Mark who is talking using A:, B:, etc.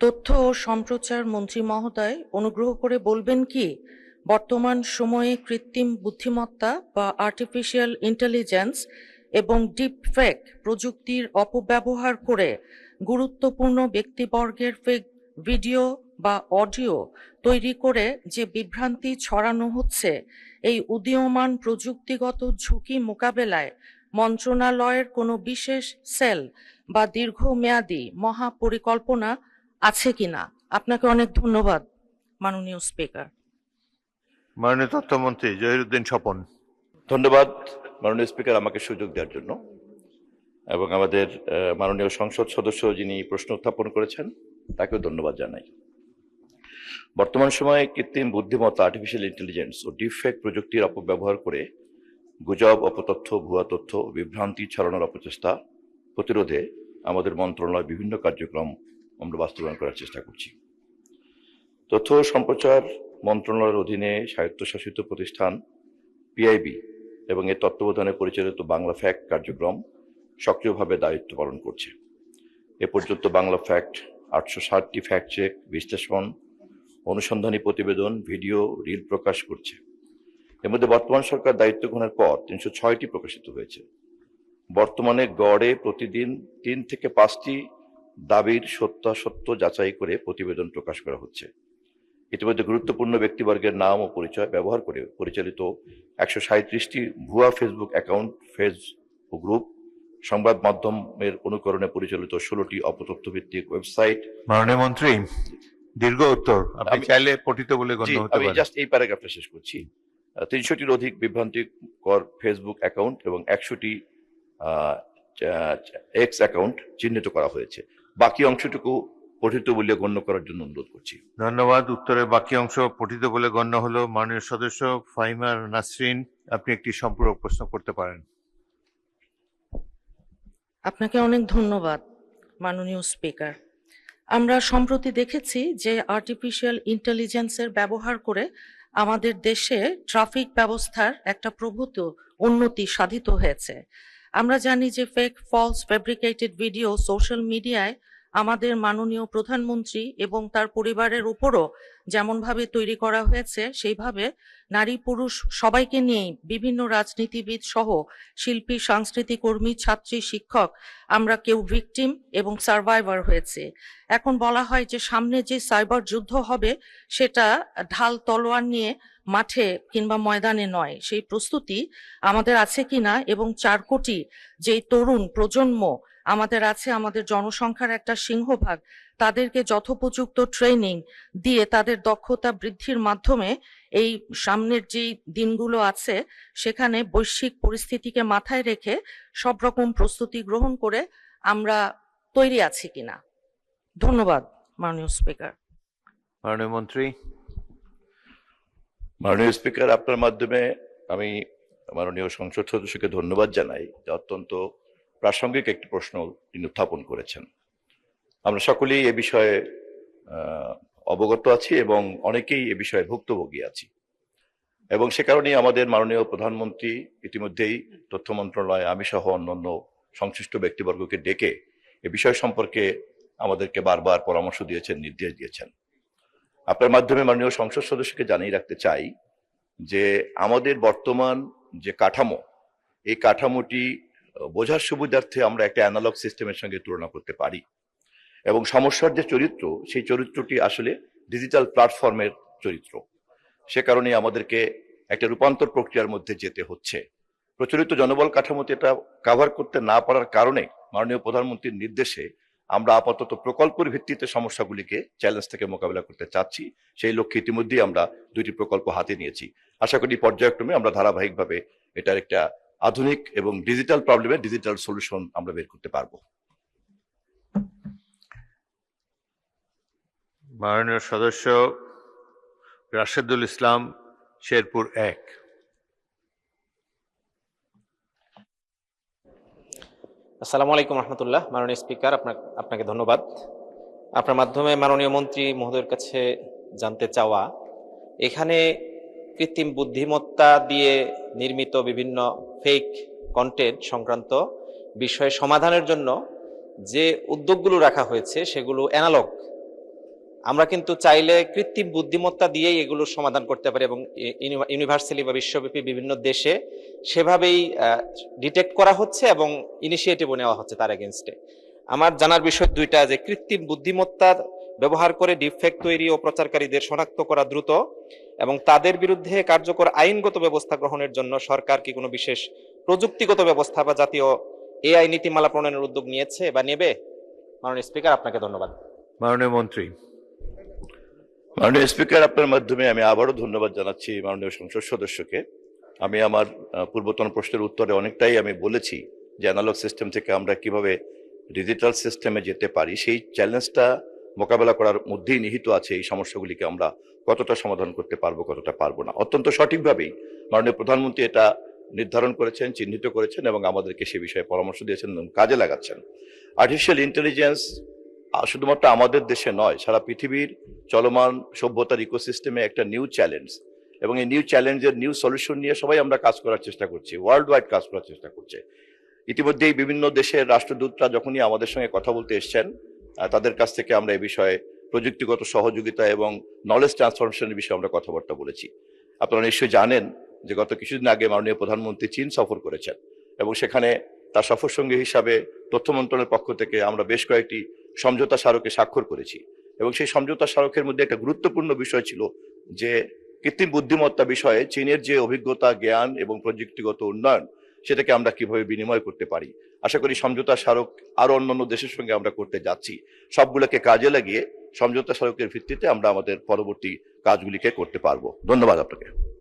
A: তথ্য ও সম্প্রচার মন্ত্রী মহোদয়, অনুগ্রহ করে বলবেন কি বর্তমান সময়ে কৃত্রিম বুদ্ধিমত্তা বা আর্টিফিশিয়াল ইন্টেলিজেন্স এবং ডিপ ফেক প্রযুক্তির অপব্যবহার করে গুরুত্বপূর্ণ ব্যক্তিবর্গের ফেক ভিডিও বা অডিও তৈরি করে যে বিভ্রান্তি ছড়ানো হচ্ছে, এই উদীয়মান প্রযুক্তিগত ঝুঁকি মোকাবেলায় মন্ত্রণালয়ের কোনো বিশেষ সেল বা দীর্ঘমেয়াদী মহাপরিকল্পনা আছে কিনা? আপনাকে অনেক ধন্যবাদ মাননীয় স্পিকার।
B: মাননীয় তথ্যমন্ত্রী জহিরুদ্দিন স্বপন।
C: ধন্যবাদ মাননীয় স্পিকার আমাকে সুযোগ দেওয়ার জন্য, এবং আমাদের মাননীয় সংসদ সদস্য যিনি প্রশ্ন উত্থাপন করেছেন তাকেও ধন্যবাদ জানাই। বর্তমান সময়ে কৃত্রিম বুদ্ধিমত্তা আর্টিফিশিয়াল ইন্টেলিজেন্স ও ডিপফেক প্রযুক্তির অপব্যবহার করে গুজব, অপতথ্য, ভুয়া তথ্য, বিভ্রান্তি ছড়ানোর অপচেষ্টা প্রতিরোধে আমাদের মন্ত্রণালয় বিভিন্ন কার্যক্রম আমরা বাস্তবায়ন করার চেষ্টা করছি। তথ্য ও সম্প্রচার মন্ত্রণালয়ের অধীনে স্বায়ত্তশাসিত প্রতিষ্ঠান পিআইবি এবং এর তত্ত্বাবধানে পরিচালিত বাংলা ফ্যাক্ট কার্যক্রম সক্রিয়ভাবে দায়িত্ব পালন করছে। এ পর্যন্ত বাংলা ফ্যাক্ট 860টি ফ্যাক্ট চেক, বিশ্লেষণ, অনুসন্ধানী প্রতিবেদন, ভিডিও, রিল প্রকাশ করছে। এর মধ্যে বর্তমান সরকার দায়িত্ব গ্রহণের পর 306টি প্রকাশিত হয়েছে। বর্তমানে গড়ে প্রতিদিন 3 থেকে 5টি দাবির সত্যাসত্য যাচাই করে প্রতিবেদন প্রকাশ করা হচ্ছে। ইতিমধ্যে গুরুত্বপূর্ণ ব্যক্তিবর্গের নাম ও পরিচয় ব্যবহার করে পরিচালিত 137টি ভুয়া ফেসবুক অ্যাকাউন্ট, পেজ ও গ্রুপ, সংবাদ মাধ্যমের অনুকরণে পরিচালিত 16টি অপতথ্যভিত্তিক ওয়েবসাইট।
B: মাননীয় মন্ত্রী, দীর্ঘ উত্তর আপনি চাইলে পঠিত বলে গণ্য হতে পারে।
C: আমি জাস্ট এই প্যারাগ্রাফটা শেষ করছি। 300টির অধিক বিভ্রান্তিকর ফেসবুক অ্যাকাউন্ট এবং 100টি এক্স অ্যাকাউন্ট চিহ্নিত করা হয়েছে। বাকি অংশটুকু পঠিত বলে গণ্য করার জন্য অনুরোধ করছি।
B: ধন্যবাদ। উত্তরের বাকি অংশ পঠিত বলে গণ্য হলো। মাননীয় সদস্য ফাহিমা নাসরিন, আপনি একটি সম্পূরক প্রশ্ন করতে পারেন।
A: আপনাকে অনেক ধন্যবাদ মাননীয় স্পিকার। আমরা সম্প্রতি দেখেছি যে আর্টিফিশিয়াল ইন্টেলিজেন্সের ব্যবহার করে আমাদের দেশে ট্রাফিক ব্যবস্থার একটা প্রভূত উন্নতি সাধিত হয়েছে। আমরা জানি যে fake, false, fabricated video social মিডিয়ায় আমাদের মাননীয় প্রধানমন্ত্রী এবং তার পরিবারের উপরও যেমনভাবে তৈরি করা হয়েছে, সেইভাবে নারী পুরুষ সবাইকে নিয়েই বিভিন্ন রাজনীতিবিদ সহ শিল্পী, সাংস্কৃতিক কর্মী, ছাত্রী, শিক্ষক আমরা কেউ ভিকটিম এবং সার্ভাইভার হয়েছে। এখন বলা হয় যে সামনে যে সাইবার যুদ্ধ হবে সেটা ঢাল তলোয়ার নিয়ে মাঠে কিংবা ময়দানে নয়, সেই প্রস্তুতি আমাদের আছে কিনা, এবং 4 কোটি যেই তরুণ প্রজন্ম আমাদের আছে, আমাদের জনসংখ্যার একটা সিংহভাগ, তাদেরকে যথোপযুক্ত ট্রেনিং দিয়ে তাদের দক্ষতা বৃদ্ধির মাধ্যমে এই সামনের যেই দিনগুলো আছে সেখানে বৈশ্বিক পরিস্থিতিকে মাথায় রেখে সব রকম প্রস্তুতি গ্রহণ করে আমরা তৈরি আছি কিনা। ধন্যবাদ মাননীয় স্পিকার।
B: মাননীয় মন্ত্রী।
C: মাননীয় স্পিকার, আপনার মাধ্যমে আমি মাননীয় সংসদ সদস্যকে ধন্যবাদ জানাই যে অত্যন্ত প্রাসঙ্গিক একটি প্রশ্ন তিনি উত্থাপন করেছেন। আমরা সকলেই এ বিষয়ে অবগত আছি এবং অনেকেই এ বিষয়ে ভুক্তভোগী আছি, এবং সে কারণেই আমাদের মাননীয় প্রধানমন্ত্রী ইতিমধ্যেই তথ্য মন্ত্রণালয়, আমি সহ অন্যান্য সংশ্লিষ্ট ব্যক্তিবর্গকে ডেকে এ বিষয় সম্পর্কে আমাদেরকে বারবার পরামর্শ দিয়েছেন, নির্দেশ দিয়েছেন। আপনার মাধ্যমে মাননীয় সংসদ সদস্যকে জানিয়ে রাখতে চাই যে আমাদের বর্তমান যে কাঠামো, এই কাঠামোটি বোঝার সুবিধার্থে আমরা একটা অ্যানালগ সিস্টেমের সঙ্গে তুলনা করতে পারি, এবং সমস্যার যে চরিত্র, সেই চরিত্রটি আসলে ডিজিটাল প্ল্যাটফর্মের চরিত্র। সে কারণে আমাদেরকে একটা রূপান্তর প্রক্রিয়ার মধ্যে যেতে হচ্ছে। প্রচলিত জনবল কাঠামোতে এটা কভার করতে না পারার কারণে মাননীয় প্রধানমন্ত্রীর নির্দেশে আমরা আপাতত প্রকল্পের ভিত্তিতে সমস্যাগুলিকে, চ্যালেঞ্জ থেকে মোকাবিলা করতে চাচ্ছি। সেই লক্ষ্যে ইতিমধ্যেই আমরা 2টি প্রকল্প হাতে নিয়েছি। আশা করি পর্যায়ক্রমে আমরা ধারাবাহিকভাবে এটার একটা আধুনিক এবং ডিজিটাল প্রবলেমের ডিজিটাল সলিউশন আমরা বের করতে পারবো।
B: মাননীয় সদস্য রাশেদুল ইসলাম, শেরপুর 1।
D: আসসালামু আলাইকুম রহমতুল্লাহ। মাননীয় স্পিকার, আপনাকে ধন্যবাদ। আপনার মাধ্যমে মাননীয় মন্ত্রী মহোদয়ের কাছে জানতে চাওয়া, এখানে কৃত্রিম বুদ্ধিমত্তা দিয়ে নির্মিত বিভিন্ন ফেক কন্টেন্ট সংক্রান্ত বিষয় সমাধানের জন্য যে উদ্যোগগুলো রাখা হয়েছে সেগুলো অ্যানালগ আমরা কিন্তু চাইলে কৃত্রিম বুদ্ধিমত্তা দিয়েই এগুলোর সমাধান করতে পারি, এবং ইউনিভার্সালি বা বিশ্বব্যাপী বিভিন্ন দেশে সেভাবেই ডিটেক্ট করা হচ্ছে এবং ইনিশিয়েটিভও নেওয়া হচ্ছে তার এগেনস্টে। আমার জানার বিষয় দুইটা, যে কৃত্রিম বুদ্ধিমত্তা ব্যবহার করে ডিফেক্ট তৈরি ও প্রচারকারীদের শনাক্ত করা দ্রুত, এবং তাদের বিরুদ্ধে কার্যকর আইনগত ব্যবস্থা গ্রহণের জন্য সরকার কি কোনো বিশেষ প্রযুক্তিগত ব্যবস্থা বা জাতীয় এআই নীতিমালা প্রণয়নের উদ্যোগ নিয়েছে বা নেবে? মাননীয় স্পিকার, আপনাকে ধন্যবাদ।
B: মাননীয় মন্ত্রী।
C: মাননীয় স্পিকার, আপনার মাধ্যমে আমি আবারও ধন্যবাদ জানাচ্ছি মাননীয় সংসদ সদস্যকে। আমি আমার পূর্বতন প্রশ্নের উত্তরে অনেকটাই আমি বলেছি যে অ্যানালগ সিস্টেম থেকে আমরা কিভাবে ডিজিটাল সিস্টেমে যেতে পারি, সেই চ্যালেঞ্জটা মোকাবেলা করার মধ্যেই নিহিত আছে এই সমস্যাগুলিকে আমরা কতটা সমাধান করতে পারবো, কতটা পারবো না। অত্যন্ত সঠিকভাবেই মাননীয় প্রধানমন্ত্রী এটা নির্ধারণ করেছেন, চিহ্নিত করেছেন এবং আমাদেরকে সে বিষয়ে পরামর্শ দিয়েছেন এবং কাজে লাগাচ্ছেন। আর্টিফিশিয়াল ইন্টেলিজেন্স শুধুমাত্র আমাদের দেশে নয়, সারা পৃথিবীর চলমান সভ্যতার ইকোসিস্টেমে একটা নিউ চ্যালেঞ্জ, এবং এই নিউ চ্যালেঞ্জের নিউ সলিউশন নিয়ে সবাই আমরা কাজ করার চেষ্টা করছি, ওয়ার্ল্ড ওয়াইড কাজ করার চেষ্টা করছে। ইতিমধ্যেই বিভিন্ন দেশের রাষ্ট্রদূতরা যখনই আমাদের সঙ্গে কথা বলতে এসছেন, তাদের কাছ থেকে আমরা এই বিষয়ে প্রযুক্তিগত সহযোগিতা এবং নলেজ ট্রান্সফরমেশনের বিষয়ে আমরা কথাবার্তা বলেছি। আপনারা নিশ্চয়ই জানেন যে গত কিছুদিন আগে মাননীয় প্রধানমন্ত্রী চীন সফর করেছেন, এবং সেখানে তার সফর সঙ্গী হিসাবে তথ্য মন্ত্রণালয়ের পক্ষ থেকে আমরা বেশ কয়েকটি সমঝোতা স্মারকে স্বাক্ষর করেছি, এবং সেই সমঝোতা স্মারকের মধ্যে একটা গুরুত্বপূর্ণ বিষয় ছিল যে কৃত্রিম বুদ্ধিমত্তা বিষয়ে চীনের যে অভিজ্ঞতা, জ্ঞান এবং প্রযুক্তিগত উন্নয়ন, সেটাকে আমরা কিভাবে বিনিময় করতে পারি। আশা করি সমঝোতা স্মারক আরো অন্যান্য দেশের সঙ্গে আমরা করতে যাচ্ছি, সবগুলোকে কাজে লাগিয়ে সমঝোতা স্মারকের ভিত্তিতে আমরা আমাদের পরবর্তী কাজগুলিকে করতে পারবো। ধন্যবাদ আপনাকে।